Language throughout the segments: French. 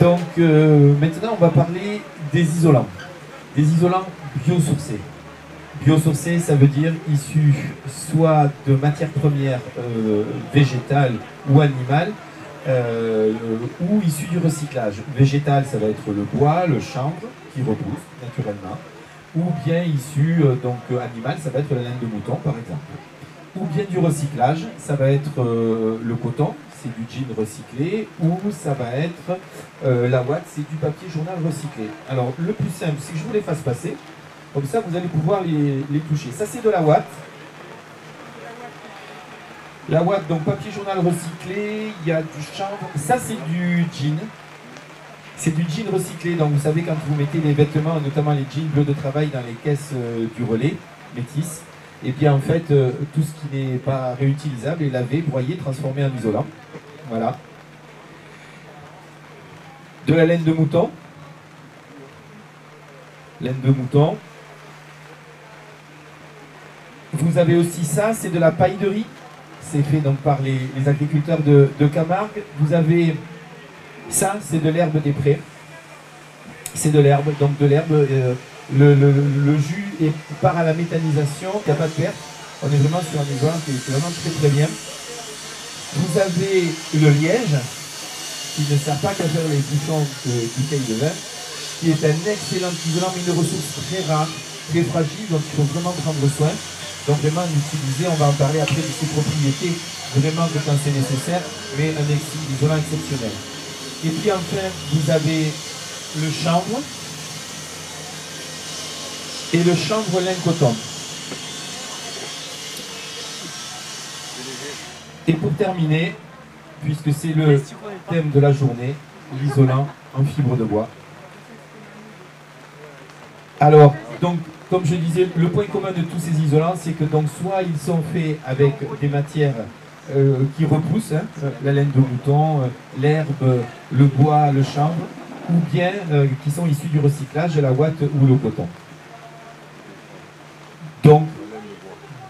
Donc maintenant on va parler des isolants. Des isolants biosourcés. Biosourcés, ça veut dire issus soit de matières premières végétales ou animales, ou issus du recyclage. Végétal, ça va être le bois, le chanvre, qui repousse naturellement, ou bien issu animal, ça va être la laine de mouton par exemple. Ou bien du recyclage, ça va être le coton, c'est du jean recyclé, ou ça va être la ouate, c'est du papier journal recyclé. Alors le plus simple, c'est que je vous les fasse passer, comme ça vous allez pouvoir les toucher. Ça c'est de la ouate. La ouate, donc papier journal recyclé, il y a du chanvre, ça c'est du jean. C'est du jean recyclé, donc vous savez quand vous mettez les vêtements, notamment les jeans bleus de travail dans les caisses du relais, métis, et bien en fait tout ce qui n'est pas réutilisable est lavé, broyé, transformé en isolant. Voilà. De la laine de mouton. Laine de mouton. Vous avez aussi ça, c'est de la paille de riz. C'est fait donc par les agriculteurs de Camargue. Vous avez ça, c'est de l'herbe des prés. C'est de l'herbe, donc de l'herbe. Le jus part à la méthanisation, il n'y a pas de perte. On est vraiment sur un isolant qui est vraiment très très bien. Vous avez le liège, qui ne sert pas qu'à faire les bouchons de bouteilles de vin, qui est un excellent isolant, mais une ressource très rare, très fragile, donc il faut vraiment prendre soin. Donc vraiment l'utiliser, on va en parler après de ses propriétés, vraiment que quand c'est nécessaire, mais un isolant exceptionnel. Et puis enfin, vous avez le chanvre, et le chanvre lin coton. Et pour terminer, puisque c'est le thème de la journée, l'isolant en fibre de bois. Alors, donc, comme je disais, le point commun de tous ces isolants, c'est que donc soit ils sont faits avec des matières qui repoussent, hein, la laine de mouton, l'herbe, le bois, le chanvre, ou bien qui sont issus du recyclage, de la ouate ou le coton. Donc,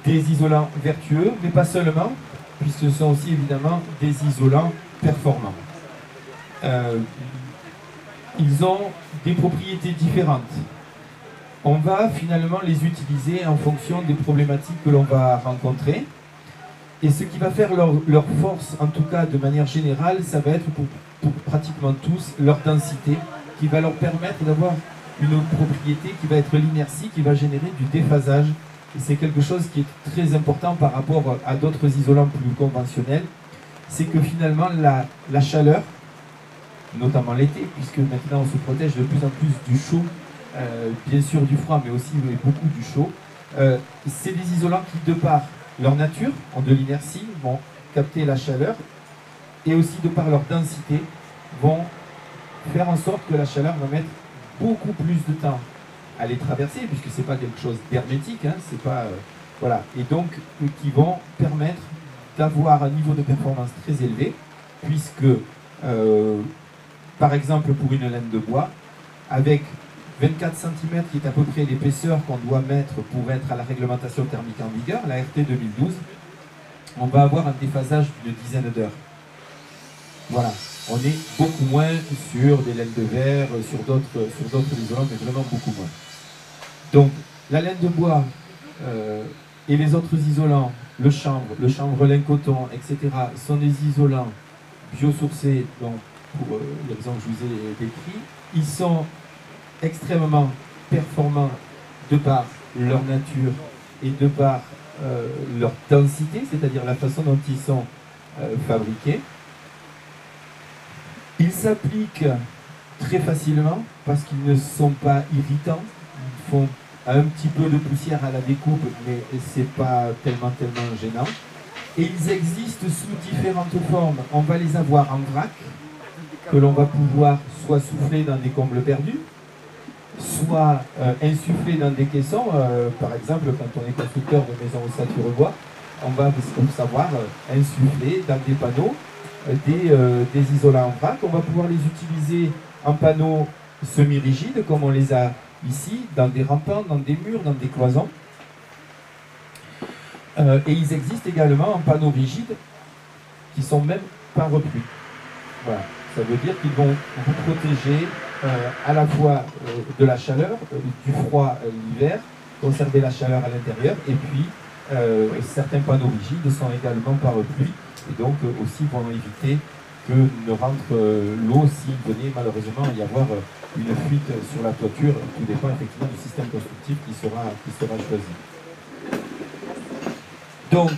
des isolants vertueux, mais pas seulement, puisque ce sont aussi évidemment des isolants performants. Ils ont des propriétés différentes. On va finalement les utiliser en fonction des problématiques que l'on va rencontrer. Et ce qui va faire leur force, en tout cas de manière générale, ça va être pour pratiquement tous leur densité, qui va leur permettre d'avoir une propriété qui va être l'inertie, qui va générer du déphasage. Et c'est quelque chose qui est très important par rapport à d'autres isolants plus conventionnels. C'est que finalement la chaleur, notamment l'été, puisque maintenant on se protège de plus en plus du chaud, bien sûr du froid, mais aussi beaucoup du chaud, c'est des isolants qui, de par leur nature, ont de l'inertie, vont capter la chaleur, et aussi de par leur densité, vont faire en sorte que la chaleur va mettre beaucoup plus de temps à les traverser, puisque c'est pas quelque chose d'hermétique, hein, c'est pas voilà, et donc qui vont permettre d'avoir un niveau de performance très élevé, puisque par exemple pour une laine de bois, avec 24 cm qui est à peu près l'épaisseur qu'on doit mettre pour être à la réglementation thermique en vigueur, la RT 2012, on va avoir un déphasage d'une dizaine d'heures. Voilà. On est beaucoup moins sur des laines de verre, sur d'autres isolants, mais vraiment beaucoup moins. Donc, la laine de bois et les autres isolants, le chanvre lin coton, etc., sont des isolants biosourcés, donc pour l'exemple que je vous ai décrit. Ils sont extrêmement performants de par leur nature et de par leur densité, c'est-à-dire la façon dont ils sont fabriqués. Ils s'appliquent très facilement parce qu'ils ne sont pas irritants. Ils font un petit peu de poussière à la découpe, mais c'est pas tellement gênant. Et ils existent sous différentes formes. On va les avoir en vrac, que l'on va pouvoir soit souffler dans des combles perdus, soit insuffler dans des caissons. Par exemple, quand on est constructeur de maisons ossature bois, on va savoir insuffler dans des panneaux des isolants en vrac. On va pouvoir les utiliser en panneaux semi-rigides, comme on les a ici, dans des rampants, dans des murs, dans des cloisons. Et ils existent également en panneaux rigides, qui sont même pas repris. Voilà. Ça veut dire qu'ils vont vous protéger à la fois de la chaleur, du froid l'hiver, conserver la chaleur à l'intérieur, et puis certains panneaux rigides sont également pare-pluie, et donc aussi vont éviter que ne rentre l'eau s'il venait malheureusement y avoir une fuite sur la toiture. Tout dépend effectivement du système constructif qui sera choisi. Donc,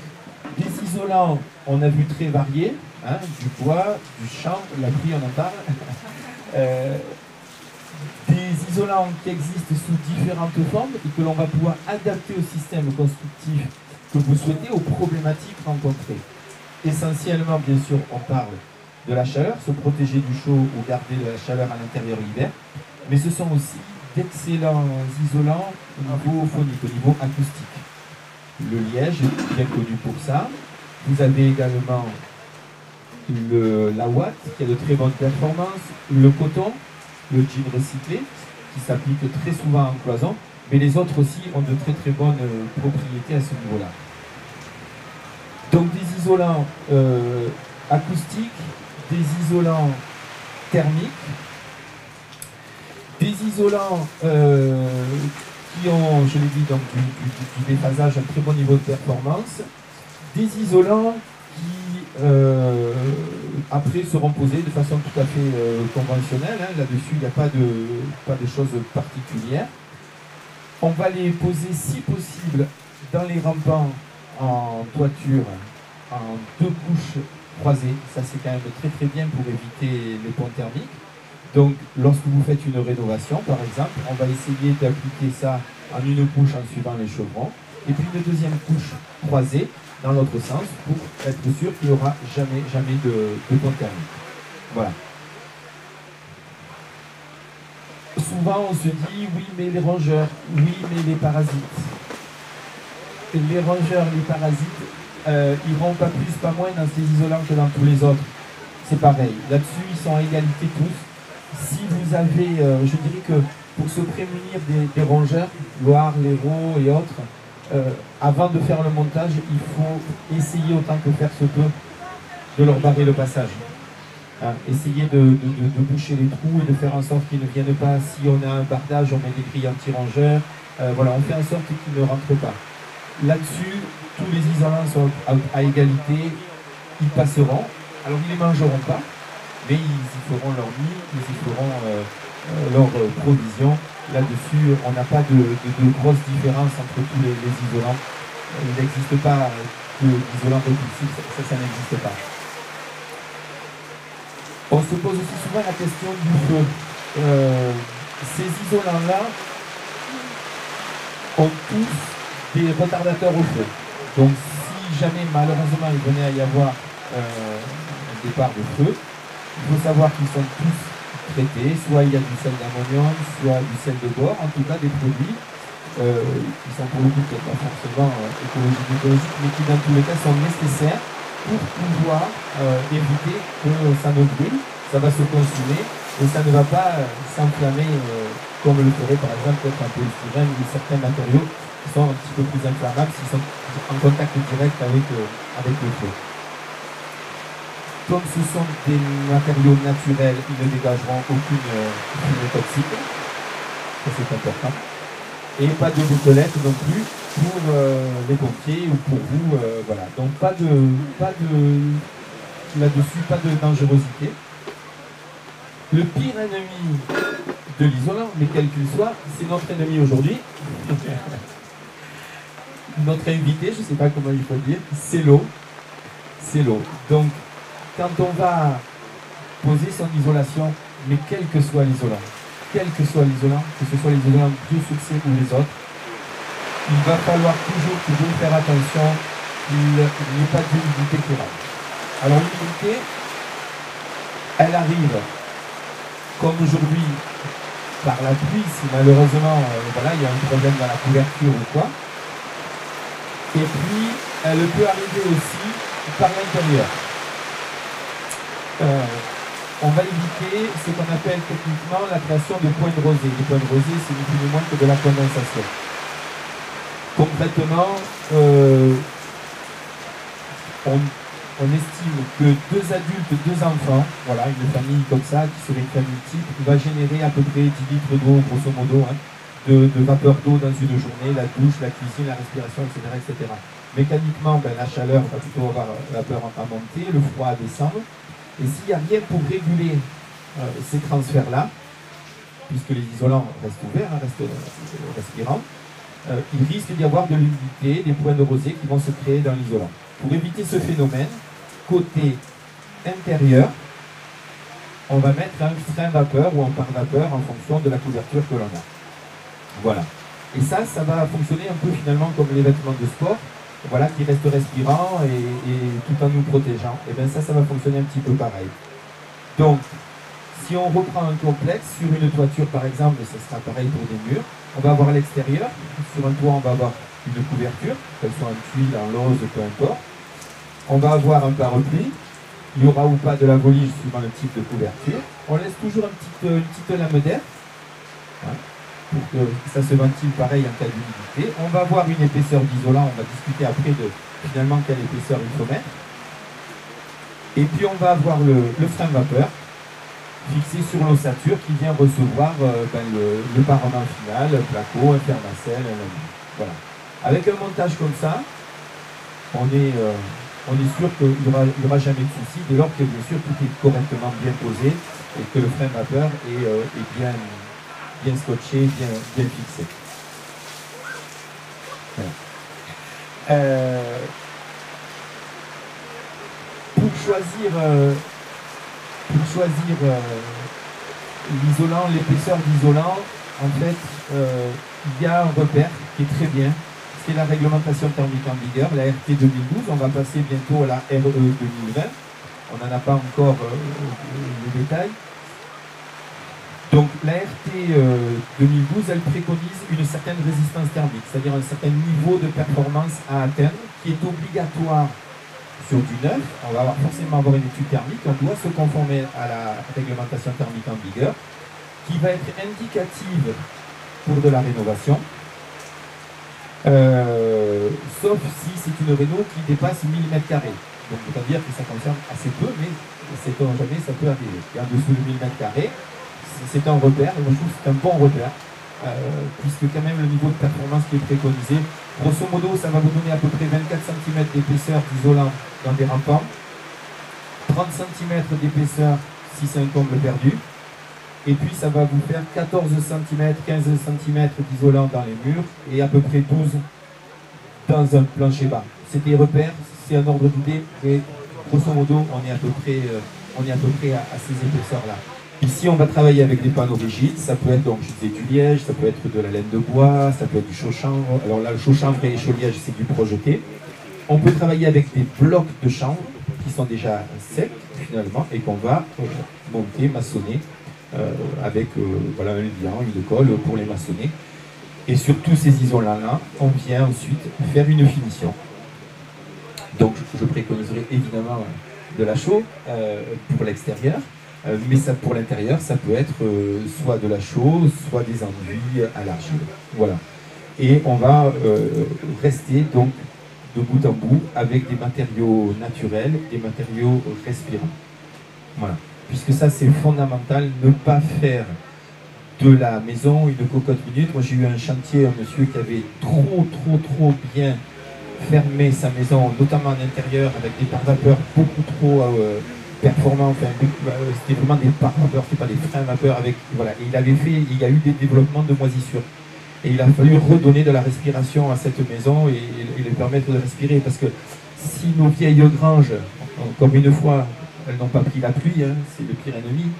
des isolants, on a vu très variés, hein, du bois, du champ, la pluie on en parle. Des isolants qui existent sous différentes formes et que l'on va pouvoir adapter au système constructif que vous souhaitez, aux problématiques rencontrées. Essentiellement, bien sûr, on parle de la chaleur, se protéger du chaud ou garder de la chaleur à l'intérieur l'hiver, mais ce sont aussi d'excellents isolants au niveau phonique, au niveau acoustique. Le liège est bien connu pour ça. Vous avez également la ouate qui a de très bonnes performances, le coton, le jean recyclé qui s'applique très souvent en cloison, mais les autres aussi ont de très très bonnes propriétés à ce niveau-là. Donc des isolants acoustiques, des isolants thermiques, des isolants qui ont, je l'ai dit, donc, du déphasage, un très bon niveau de performance, des isolants qui après seront posés de façon tout à fait conventionnelle, hein. Là-dessus il n'y a pas de choses particulières. On va les poser si possible dans les rampants en toiture en 2 couches croisées. Ça c'est quand même très très bien pour éviter les ponts thermiques. Donc lorsque vous faites une rénovation par exemple, on va essayer d'appliquer ça en une couche en suivant les chevrons, et puis une deuxième couche croisée dans l'autre sens pour être sûr qu'il n'y aura jamais de pont thermique. Voilà. Souvent on se dit oui mais les rongeurs, oui mais les parasites. Les rongeurs, les parasites iront pas plus pas moins dans ces isolants que dans tous les autres. C'est pareil. Là-dessus ils sont à égalité tous. Si vous avez, je dirais que pour se prémunir des rongeurs, Loire, l'Hérault et autres, avant de faire le montage, il faut essayer autant que faire se peut de leur barrer le passage. Hein, essayer de boucher les trous et de faire en sorte qu'ils ne viennent pas. Si on a un bardage, on met des grilles anti-rongeurs. Voilà, on fait en sorte qu'ils ne rentrent pas. Là-dessus, tous les isolants sont à égalité. Ils passeront. Alors, ils ne les mangeront pas, mais ils y feront leur nid, ils y feront leur provision. Là-dessus, on n'a pas de grosses différences entre tous les isolants. Il n'existe pas d'isolant répulsif, ça n'existe pas. On se pose aussi souvent la question du feu. Ces isolants-là ont tous des retardateurs au feu. Donc si jamais malheureusement il venait à y avoir un départ de feu, il faut savoir qu'ils sont tous traités, soit il y a du sel d'ammonium, soit du sel de bore, en tout cas des produits qui sont pour le coup peut-être pas forcément écologiques, mais qui dans tous les cas sont nécessaires pour pouvoir éviter que ça ne brûle, ça va se consumer et ça ne va pas s'enflammer comme le ferait par exemple peut-être un polystyrène ou certains matériaux qui sont un petit peu plus inflammables s'ils sont en contact direct avec le feu. Comme ce sont des matériaux naturels, ils ne dégageront aucune fumée toxique. Ça c'est important. Et pas de gouttelettes non plus pour les pompiers ou pour vous. Voilà. Donc là-dessus, pas de dangerosité. Le pire ennemi de l'isolant, mais quel qu'il soit, c'est notre ennemi aujourd'hui. Notre invité, je ne sais pas comment il faut le dire, c'est l'eau. C'est l'eau. Donc, quand on va poser son isolation, mais quel que soit l'isolant, que ce soit l'isolant biosourcé ou les autres, il va falloir toujours faire attention qu'il n'y ait pas d'humidité courante. Alors l'humidité, elle arrive, comme aujourd'hui, par la pluie, si malheureusement voilà, il y a un problème dans la couverture ou quoi. Et puis, elle peut arriver aussi par l'intérieur. On va éviter ce qu'on appelle techniquement la création de points de rosée. Les points de rosée, c'est ni plus ni moins que de la condensation. Concrètement, on estime que 2 adultes, 2 enfants, voilà, une famille comme ça, qui serait une famille type, va générer à peu près 10 litres d'eau, grosso modo, hein, de vapeur d'eau dans une journée, la douche, la cuisine, la respiration, etc. etc. Mécaniquement, ben, la chaleur va plutôt avoir la vapeur à monter, le froid à descendre. Et s'il n'y a rien pour réguler ces transferts-là, puisque les isolants restent ouverts, hein, restent respirants, il risque d'y avoir de l'humidité, des points de rosée qui vont se créer dans l'isolant. Pour éviter ce phénomène, côté intérieur, on va mettre un frein vapeur ou un pare-vapeur en fonction de la couverture que l'on a. Voilà. Et ça va fonctionner un peu finalement comme les vêtements de sport, voilà, qui restent respirants et tout en nous protégeant. Et bien ça va fonctionner un petit peu pareil. Donc, si on reprend un complexe, sur une toiture par exemple, ce sera pareil pour des murs, on va avoir l'extérieur, sur un toit on va avoir une couverture, qu'elle soit en tuile, en lauze, peu importe. On va avoir un pare-pluie, il y aura ou pas de la volige suivant le type de couverture. On laisse toujours une petite lame d'air, hein, pour que ça se ventile pareil en cas d'humidité. On va avoir une épaisseur d'isolant, on va discuter après de finalement quelle épaisseur il faut mettre. Et puis on va avoir le frein vapeur, fixé sur l'ossature qui vient recevoir le parement final, placo, internacelle, voilà. Avec un montage comme ça, on est sûr qu'il n'y aura jamais de souci, dès lors que bien sûr tout est correctement bien posé et que le frein vapeur est bien scotché, bien fixé. Voilà. Pour choisir l'isolant, l'épaisseur d'isolant, en fait, il y a un repère qui est très bien. C'est la réglementation thermique en vigueur, la RT 2012. On va passer bientôt à la RE 2020. On n'en a pas encore les détails. Donc la RT 2012, elle préconise une certaine résistance thermique, c'est-à-dire un certain niveau de performance à atteindre, qui est obligatoire sur du neuf. On va forcément avoir une étude thermique, on doit se conformer à la réglementation thermique en vigueur, qui va être indicative pour de la rénovation, sauf si c'est une réno qui dépasse 1000 m². Donc c'est-à-dire que ça concerne assez peu, mais sait-on jamais, ça peut arriver. Et en dessous de 1000 m², c'est un repère, et moi je trouve que c'est un bon repère, puisque quand même le niveau de performance qui est préconisé, grosso modo, ça va vous donner à peu près 24 cm d'épaisseur d'isolant dans des rampants, 30 cm d'épaisseur si c'est un comble perdu, et puis ça va vous faire 14 cm, 15 cm d'isolant dans les murs, et à peu près 12 dans un plancher bas. C'est des repères, c'est un ordre d'idée, mais grosso modo, on est à peu près à ces épaisseurs-là. Ici, on va travailler avec des panneaux rigides. Ça peut être donc du liège, ça peut être de la laine de bois, ça peut être du chaud-chanvre. Alors là, le chaud-chanvre et le chaud-liège, c'est du projeté. On peut travailler avec des blocs de chanvre qui sont déjà secs, finalement, et qu'on va monter, maçonner avec voilà, un liant, une colle pour les maçonner. Et sur tous ces isolants-là, on vient ensuite faire une finition. Donc, je préconiserai évidemment de la chaux pour l'extérieur. Mais ça, pour l'intérieur, ça peut être soit de la chaux, soit des enduits à l'argile. Voilà. Et on va rester donc de bout en bout avec des matériaux naturels, des matériaux respirants. Voilà. Puisque ça, c'est fondamental, ne pas faire de la maison une cocotte minute. Moi, j'ai eu un chantier, un monsieur qui avait trop bien fermé sa maison, notamment en intérieur, avec des pare-vapeurs beaucoup trop performants. Enfin, c'était vraiment des pare-vapeurs, c'était pas des freins vapeurs. Voilà. Et il y a eu des développements de moisissures. Et il a fallu redonner de la respiration à cette maison et lui permettre de respirer. Parce que si nos vieilles granges, comme une fois, elles n'ont pas pris la pluie, hein, c'est le pire ennemi,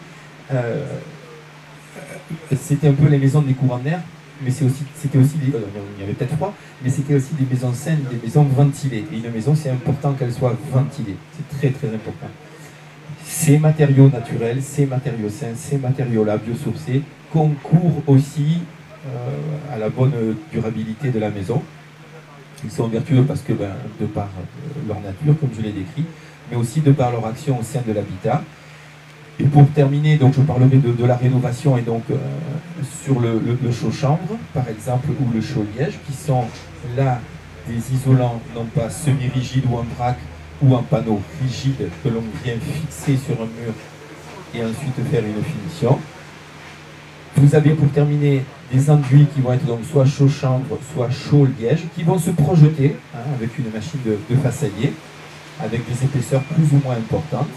c'était un peu les maisons des courants d'air, mais c'était aussi il y avait peut-être froid, mais c'était aussi des maisons saines, des maisons ventilées. Et une maison, c'est important qu'elle soit ventilée. C'est très important. Ces matériaux naturels, ces matériaux sains, ces matériaux-là, biosourcés, concourent aussi à la bonne durabilité de la maison. Ils sont vertueux parce que, de par leur nature, comme je l'ai décrit, mais aussi de par leur action au sein de l'habitat. Et pour terminer, donc, je parlerai de la rénovation et donc sur le chaud-chanvre, par exemple, ou le chaud-liège, qui sont là des isolants, non pas semi-rigides ou en vrac, ou un panneau rigide que l'on vient fixer sur un mur et ensuite faire une finition. Vous avez pour terminer des enduits qui vont être donc soit chaud chanvre, soit chaud liège, qui vont se projeter avec une machine de façadier, avec des épaisseurs plus ou moins importantes.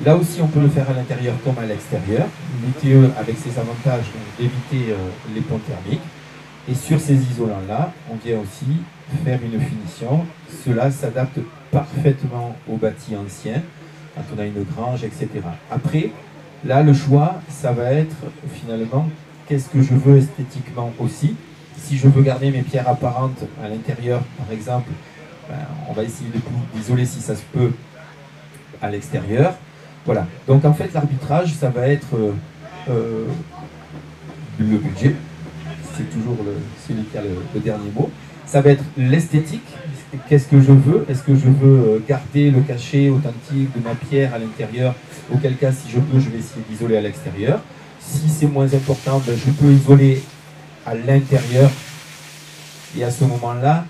Là aussi, on peut le faire à l'intérieur comme à l'extérieur. L'ITE avec ses avantages d'éviter les ponts thermiques. Et sur ces isolants-là, on vient aussi faire une finition. Cela s'adapte parfaitement aux bâtis anciens, quand on a une grange, etc. Après, là, le choix, ça va être finalement qu'est-ce que je veux esthétiquement aussi. Si je veux garder mes pierres apparentes à l'intérieur, par exemple, on va essayer d'isoler si ça se peut à l'extérieur. Voilà. Donc en fait, l'arbitrage, ça va être le budget. C'est toujours celui qui a le dernier mot. Ça va être l'esthétique. Qu'est-ce que je veux? Est-ce que je veux garder le cachet authentique de ma pierre à l'intérieur? Auquel cas, si je peux, je vais essayer d'isoler à l'extérieur. Si c'est moins important, ben, je peux isoler à l'intérieur. Et à ce moment-là,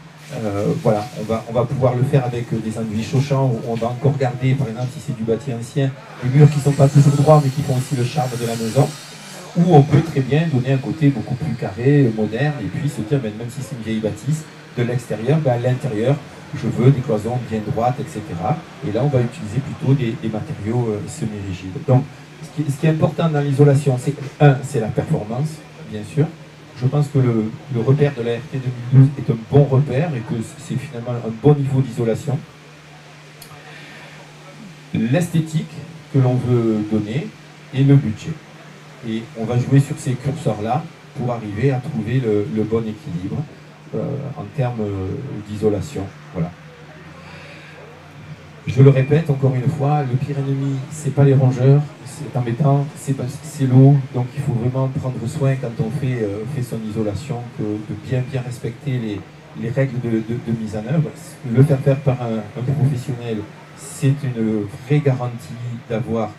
voilà, on va pouvoir le faire avec des enduits chauchants, où on va encore garder, par exemple, si c'est du bâti ancien, les murs qui ne sont pas toujours droits, mais qui font aussi le charme de la maison. Ou on peut très bien donner un côté beaucoup plus carré, moderne, et puis se dire, ben, même si c'est une vieille bâtisse, de l'extérieur, ben, à l'intérieur, je veux des cloisons bien droites, etc. Et là, on va utiliser plutôt des matériaux semi-rigides. Donc, ce qui est important dans l'isolation, c'est c'est la performance, bien sûr. Je pense que le repère de la RT 2012 est un bon repère et que c'est finalement un bon niveau d'isolation. L'esthétique que l'on veut donner et le budget. Et on va jouer sur ces curseurs-là pour arriver à trouver le bon équilibre en termes d'isolation. Voilà. Je le répète encore une fois, le pire ennemi, c'est pas les rongeurs, c'est embêtant, c'est l'eau, donc il faut vraiment prendre soin quand on fait son isolation, de bien respecter les règles de mise en œuvre. Le faire par un professionnel, c'est une vraie garantie d'avoir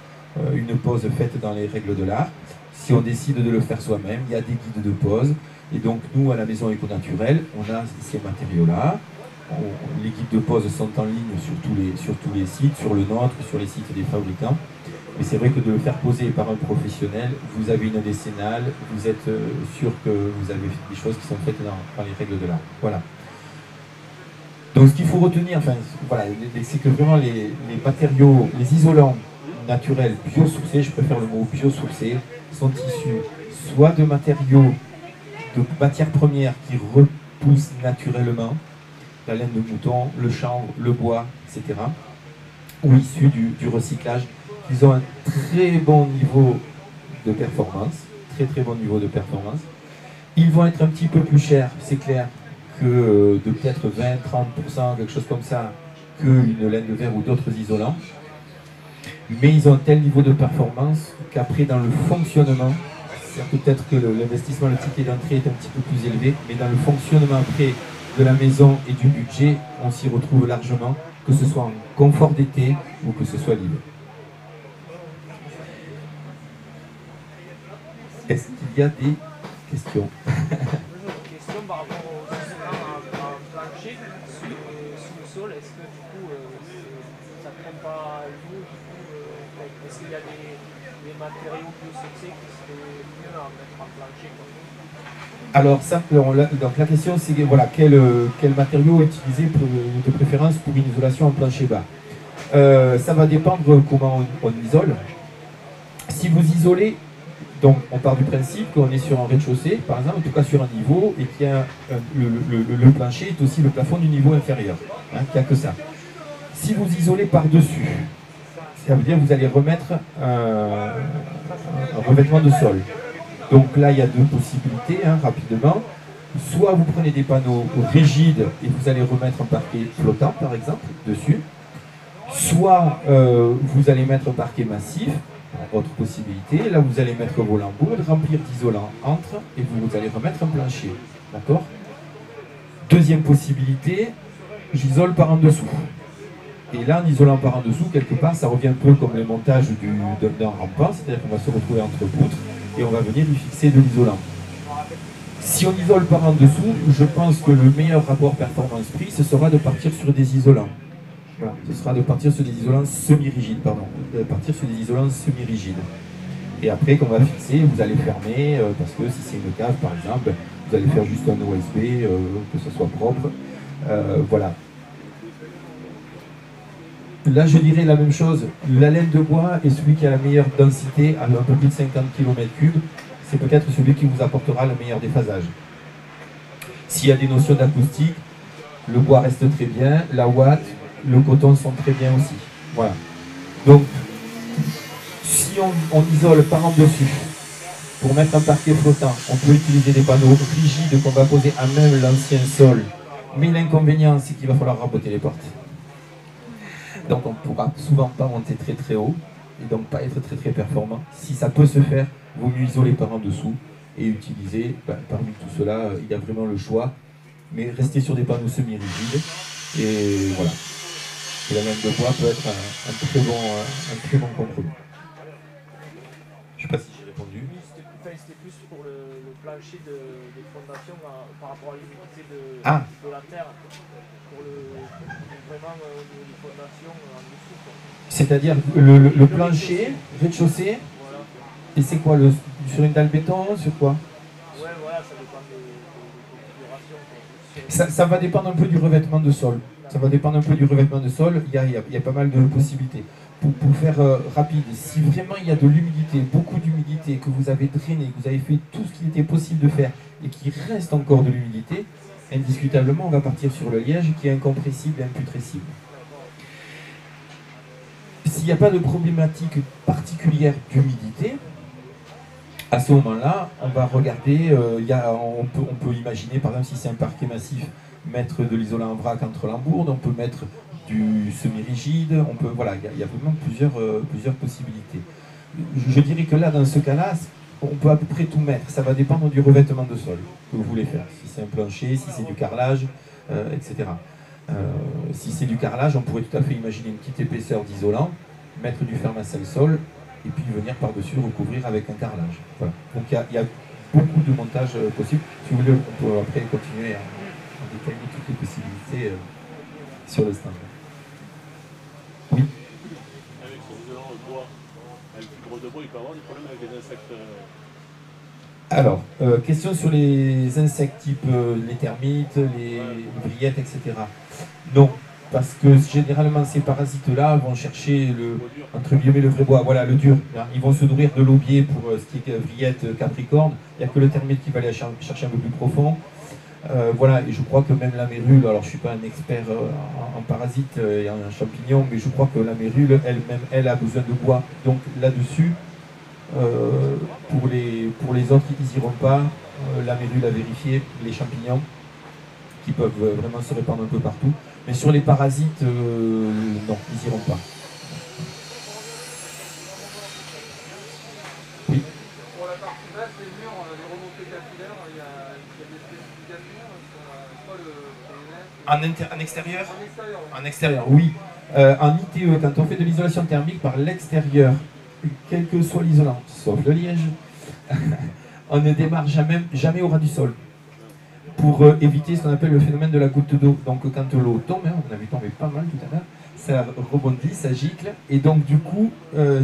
une pose faite dans les règles de l'art. Si on décide de le faire soi-même, il y a des guides de pose, et donc nous, à la Maison Éco-Naturelle, on a ces matériaux-là. Les guides de pose sont en ligne sur tous les sites, sur le nôtre, sur les sites des fabricants. Mais c'est vrai que de le faire poser par un professionnel, vous avez une décennale, vous êtes sûr que vous avez des choses qui sont faites dans les règles de l'art. Voilà. Donc ce qu'il faut retenir, enfin, voilà, c'est que vraiment les matériaux, les isolants naturels biosourcés, je préfère le mot biosourcés, sont issus soit de matériaux, de matières premières qui repoussent naturellement, la laine de mouton, le chanvre, le bois, etc. Ou issus du recyclage. Ils ont un très bon niveau de performance, très bon niveau de performance. Ils vont être un petit peu plus chers, c'est clair, que de peut-être 20-30%, quelque chose comme ça, qu'une laine de verre ou d'autres isolants. Mais ils ont un tel niveau de performance qu'après, dans le fonctionnement, peut-être que l'investissement, le ticket d'entrée est un petit peu plus élevé, mais dans le fonctionnement après de la maison et du budget, on s'y retrouve largement, que ce soit en confort d'été ou que ce soit l'hiver. Est-ce qu'il y a des questions? Une question par rapport au plancher sous le sol. Est-ce que du coup ça ne prend pas l'eau? Est-ce qu'il y a des matériaux biosourcés qui seraient mieux à mettre en plancher? Alors ça, donc la question c'est voilà, quel matériau utiliser de préférence pour une isolation en plancher bas. Ça va dépendre comment on isole. Si vous isolez, donc on part du principe qu'on est sur un rez-de-chaussée, par exemple, en tout cas sur un niveau, et qu'il y a le plancher est aussi le plafond du niveau inférieur, hein, qu'il n'y a que ça. Si vous isolez par-dessus, ça veut dire que vous allez remettre un revêtement de sol. Donc là, il y a deux possibilités, hein, rapidement. Soit vous prenez des panneaux rigides et vous allez remettre un parquet flottant, par exemple, dessus. Soit vous allez mettre un parquet massif, autre possibilité. Là, vous allez mettre vos lambeaux, remplir d'isolant entre et vous allez remettre un plancher. D'accord? Deuxième possibilité, j'isole par en dessous. Et là, en isolant par en dessous, quelque part, ça revient un peu comme le montage d'un rampant, c'est-à-dire qu'on va se retrouver entre poutres et on va venir lui fixer de l'isolant. Si on isole par en dessous, je pense que le meilleur rapport performance-prix, ce sera de partir sur des isolants. Voilà. ce sera de partir sur des isolants semi-rigides, pardon, de partir sur des isolants semi-rigides. Et après, qu'on va fixer, vous allez fermer, parce que si c'est une cave, par exemple, vous allez faire juste un OSB, que ce soit propre. Voilà. Là, je dirais la même chose. La laine de bois est celui qui a la meilleure densité, à un peu plus de 50 km3. C'est peut-être celui qui vous apportera le meilleur déphasage. S'il y a des notions d'acoustique, le bois reste très bien, la ouate, le coton sont très bien aussi. Voilà. Donc, si on isole par en dessus, pour mettre un parquet flottant, on peut utiliser des panneaux rigides qu'on va poser à même l'ancien sol. Mais l'inconvénient, c'est qu'il va falloir raboter les portes. Donc on ne pourra souvent pas monter très très haut, et donc pas être très très performant. Si ça peut se faire, vaut mieux isoler par en dessous et utiliser, parmi tout cela, il y a vraiment le choix, mais rester sur des panneaux semi-rigides, et voilà. Et la laine de bois peut être un très bon compromis. Je ne sais pas si j'ai répondu. C'était plus pour le plancher des fondations par rapport à l'humidité de la terre, pour vraiment au niveau des fondations en dessous. C'est-à-dire le plancher, rez-de-chaussée, voilà. Et c'est quoi, sur une dalle béton, sur quoi? Ouais, voilà, ça dépend des configurations. Ça va dépendre un peu du revêtement de sol. Ça va dépendre un peu du revêtement de sol, il y a pas mal de possibilités. Pour faire rapide, si vraiment il y a de l'humidité, beaucoup d'humidité, que vous avez drainé, que vous avez fait tout ce qu'il était possible de faire et qu'il reste encore de l'humidité, indiscutablement on va partir sur le liège qui est incompressible et imputrescible. S'il n'y a pas de problématique particulière d'humidité, à ce moment-là, on va regarder, on peut imaginer, par exemple, si c'est un parquet massif, mettre de l'isolant en vrac entre l'embourdes, on peut mettre du semi-rigide, voilà, il y a vraiment plusieurs possibilités. Je dirais que là, dans ce cas-là, on peut à peu près tout mettre, ça va dépendre du revêtement de sol que vous voulez faire, si c'est un plancher, si c'est du carrelage, etc. Si c'est du carrelage, on pourrait tout à fait imaginer une petite épaisseur d'isolant, mettre du fermacelle sol, et puis venir par-dessus recouvrir avec un carrelage. Voilà. Donc il y a beaucoup de montages possibles. Si vous voulez, on peut après continuer à détailler toutes les possibilités sur le stand. Oui. Avec son isolant de bois, avec le gros de bois, il peut avoir des problèmes avec les insectes. Alors, question sur les insectes type les termites, les vrillettes, etc. Non, parce que généralement ces parasites-là vont chercher entre guillemets le vrai bois, voilà, le dur. Ils vont se nourrir de l'aubier pour ce qui est vrillette, capricorne. Il n'y a que le termite qui va aller chercher un peu plus profond. Voilà, et je crois que même la mérule, alors je ne suis pas un expert en parasites et en champignons, mais je crois que la mérule, elle-même, elle a besoin de bois. Donc là-dessus, pour les autres qui n'iront pas, la mérule à vérifier, les champignons, qui peuvent vraiment se répandre un peu partout. Mais sur les parasites, non, ils n'iront pas. Oui. Pour la partie basse des murs, les remontées capillaires, il y a des spécifications sur quoi En extérieur? En extérieur, oui. En extérieur, oui. En ITE, quand on fait de l'isolation thermique par l'extérieur, quel que soit l'isolant, sauf le liège, on ne démarre jamais au ras du sol, pour éviter ce qu'on appelle le phénomène de la goutte d'eau. Donc quand l'eau tombe, on avait tombé pas mal tout à l'heure, ça rebondit, ça gicle, et donc du coup,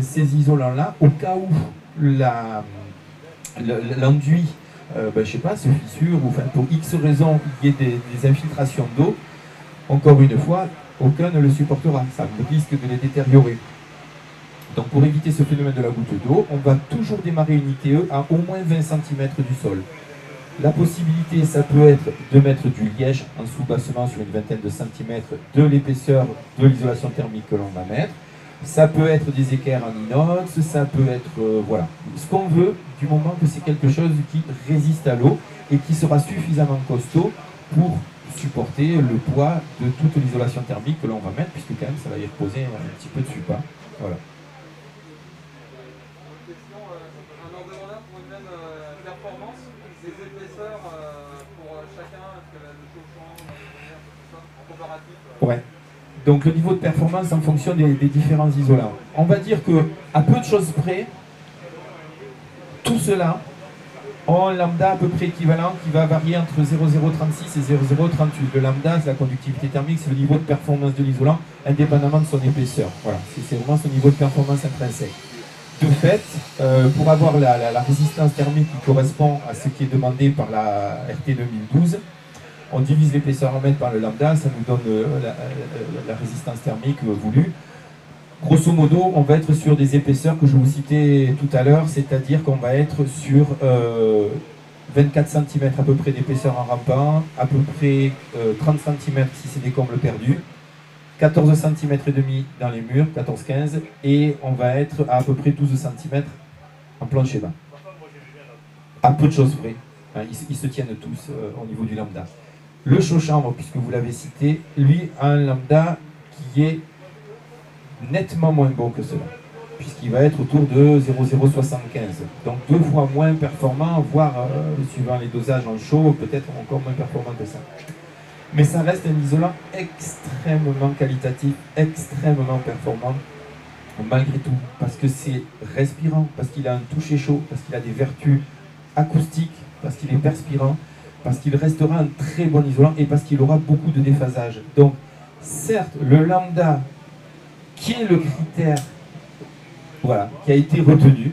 ces isolants-là, au cas où l'enduit, je sais pas, se fissure, ou enfin, pour X raisons, il y ait des infiltrations d'eau, encore une fois, aucun ne le supportera, ça risque de les détériorer. Donc pour éviter ce phénomène de la goutte d'eau, on va toujours démarrer une ITE à au moins 20 cm du sol. La possibilité, ça peut être de mettre du liège en sous-bassement sur une vingtaine de centimètres de l'épaisseur de l'isolation thermique que l'on va mettre. Ça peut être des équerres en inox, ça peut être, voilà, ce qu'on veut, du moment que c'est quelque chose qui résiste à l'eau et qui sera suffisamment costaud pour supporter le poids de toute l'isolation thermique que l'on va mettre, puisque quand même ça va y reposer un petit peu dessus, pas. Voilà. Un ordonnanceur pour une même performance, des épaisseurs pour chacun, est-ce que le chauffant, tout ça, en comparatif Ouais. Donc le niveau de performance en fonction des différents isolants. On va dire que à peu de choses près, tout cela, ont un lambda à peu près équivalent qui va varier entre 0,036 et 0,038. Le lambda, c'est la conductivité thermique, c'est le niveau de performance de l'isolant, indépendamment de son épaisseur. Voilà, c'est vraiment son niveau de performance intrinsèque. De fait, pour avoir la résistance thermique qui correspond à ce qui est demandé par la RT 2012, on divise l'épaisseur en mètres par le lambda, ça nous donne la résistance thermique voulue. Grosso modo, on va être sur des épaisseurs que je vous citais tout à l'heure, c'est-à-dire qu'on va être sur 24 cm à peu près d'épaisseur en rampant, à peu près 30 cm si c'est des combles perdus, 14 cm et demi dans les murs, 14-15, et on va être à peu près 12 cm en plancher bas. À peu de choses près, hein, ils se tiennent tous au niveau du lambda. Le chaud-chambre, puisque vous l'avez cité, lui a un lambda qui est nettement moins bon que cela, puisqu'il va être autour de 0,075, donc 2 fois moins performant, voire suivant les dosages en chaud, peut-être encore moins performant que ça. Mais ça reste un isolant extrêmement qualitatif, extrêmement performant, malgré tout, parce que c'est respirant, parce qu'il a un toucher chaud, parce qu'il a des vertus acoustiques, parce qu'il est perspirant, parce qu'il restera un très bon isolant et parce qu'il aura beaucoup de déphasage. Donc, certes, le lambda, qui est le critère voilà, qui a été retenu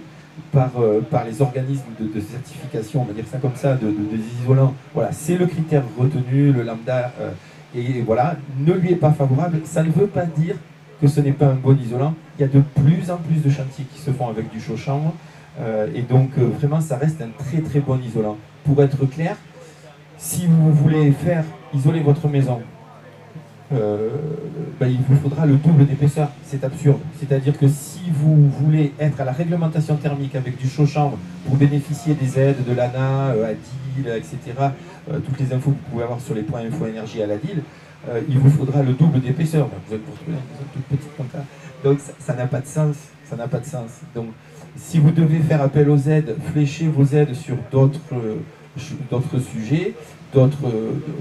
par les organismes de certification, on va dire ça comme ça, des isolants, voilà, c'est le critère retenu, le lambda, et voilà, ne lui est pas favorable. Ça ne veut pas dire que ce n'est pas un bon isolant. Il y a de plus en plus de chantiers qui se font avec du chaud-chambre, et donc vraiment ça reste un très très bon isolant. Pour être clair, si vous voulez faire isoler votre maison, il vous faudra le double d'épaisseur. C'est absurde. C'est-à-dire que si vous voulez être à la réglementation thermique avec du chaud-chambre pour bénéficier des aides de l'ANA, ADIL, etc., toutes les infos que vous pouvez avoir sur les points info énergie à l'ADIL, il vous faudra le double d'épaisseur. Vous allez vous retrouver dans une maison toute petite comme ça. Donc ça n'a pas de sens. Ça n'a pas de sens. Donc si vous devez faire appel aux aides, fléchez vos aides sur d'autres sujets,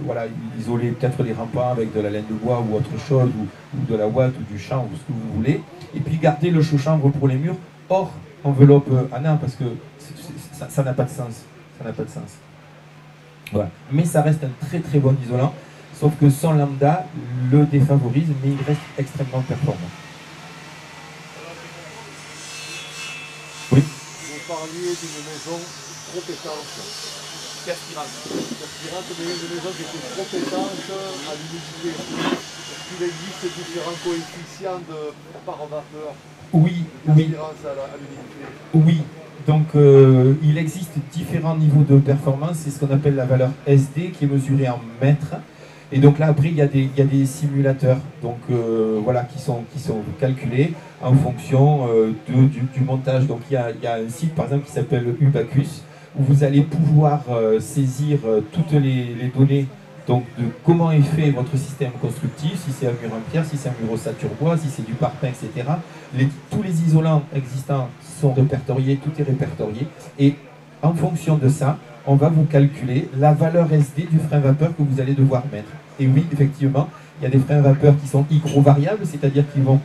voilà, isoler peut-être les rampants avec de la laine de bois ou autre chose, ou de la ouate ou du champ, ou ce que vous voulez, et puis garder le chaud-chambre pour les murs hors enveloppe ANA, parce que ça n'a pas de sens. Ça n'a pas de sens. Voilà. Mais ça reste un très très bon isolant, sauf que sans lambda, le défavorise, mais il reste extrêmement performant. Oui. Vous parliez d'une maison trop étanche. Perspirante, mais une maison qui était trop étanche à l'humidité. Est-ce qu'il existe différents coefficients par vapeur de perspirance à l'humidité? Oui, donc il existe différents niveaux de performance, c'est ce qu'on appelle la valeur SD qui est mesurée en mètres. Et donc là après il y a des simulateurs donc, voilà, qui sont calculés en fonction du montage. Donc il y a un site par exemple qui s'appelle Ubacus, où vous allez pouvoir saisir toutes les données donc, de comment est fait votre système constructif, si c'est un mur en pierre, si c'est un mur ossature bois, si c'est du parpaing, etc. Tous les isolants existants sont répertoriés, tout est répertorié. Et en fonction de ça, on va vous calculer la valeur SD du frein vapeur que vous allez devoir mettre. Et oui, effectivement, il y a des freins vapeur qui sont hygrovariables, c'est-à-dire qu'ils vont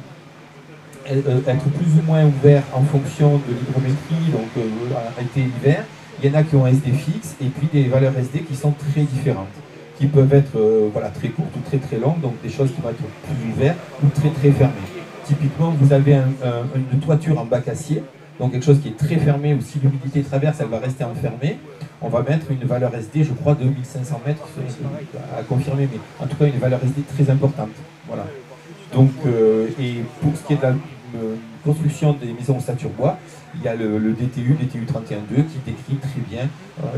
être plus ou moins ouverts en fonction de l'hygrométrie, donc été-hiver. Il y en a qui ont SD fixe et puis des valeurs SD qui sont très différentes, qui peuvent être voilà, très courtes ou très très longues, donc des choses qui vont être plus ouvertes ou très très fermées. Typiquement, vous avez une toiture en bac acier, donc quelque chose qui est très fermé, ou si l'humidité traverse, elle va rester enfermée. On va mettre une valeur SD, je crois, de 1500 mètres, à confirmer, mais en tout cas une valeur SD très importante. Voilà. Donc, et pour ce qui est de la construction des maisons ossature bois, il y a le DTU 31.2 qui décrit très bien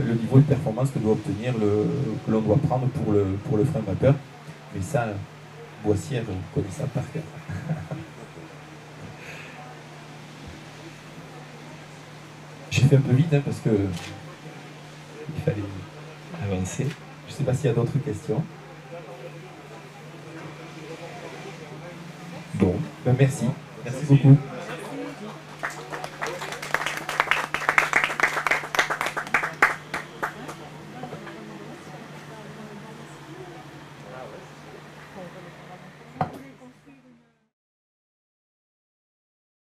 le niveau de performance que doit obtenir, que l'on doit prendre pour le frein vapeur. Mais ça, Boissière connaît ça par cœur. J'ai fait un peu vite parce que il fallait avancer. Je ne sais pas s'il y a d'autres questions. Bon, ben merci. Merci beaucoup.